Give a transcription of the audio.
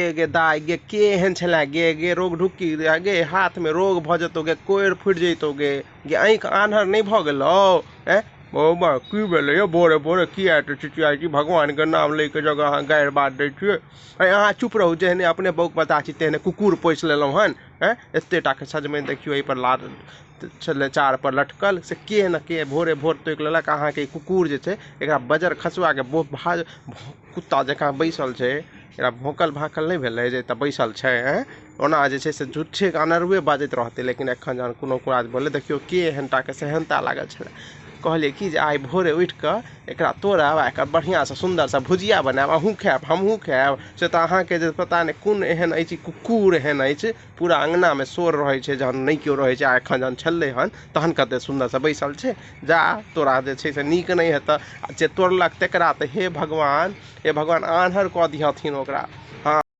गे दाइ गे केहन छलै गे गे रोग ढुक्की गे हाथ में रोग भ जेतौ गे कोरि फुटि जैतौ गे आँखि आन्हर नहीं भ गेलौ हैं बौआ की भेलै यौ भोरे भोरे किया एते चिचियाइ छी भगवान के नाम ले के जगह अहाँ गारि बात दै छियै अहाँ चुप रहू जेहने अपने बौक बता छी तेहने कुकुर पोसि लेलहुँ हन हैं एतेटा के सजमनि देखियौ एहि पर लाद छलै चार पर लटकल से के न के भोरे भोर तोकि लेलक अहाँके ई कुकुर जे छै एकरा बजर खसुआ के कुत्ता जकाँ बैसल छै एकरा भौंकल भाकल नहीं भेलै जे एतऽ बैसल छै हैं ओना जे छै से झूठे के अनरुए बाजैत रहतै लेकिन एखन जहन कोनो बात बोलले देखियौ के एहनटा के सेहनता लागल छलै कहलिए कि जे आइ भोरे उठि कऽ एकरा तोड़ब आ एकर बढ़िया से सुंदर से भुजिया बनाएब अहूँ खाएब हमहूँ खाएब से तऽ अहाँके जे पता नहीं कोन एहन अछि कुकुर एहन अछि पूरा अंगना में शोर रहै छै जहन नहीं केओ रहै छै आ एखन जहन छलै हन तहन कते सुंदर से बैसल छै जा तोरा जे छै से नीक नहीं हेतऽ जे तोड़लक तेकरा तऽ हे भगवान आन्हर कऽ दिहथिन ओकरा हाँ।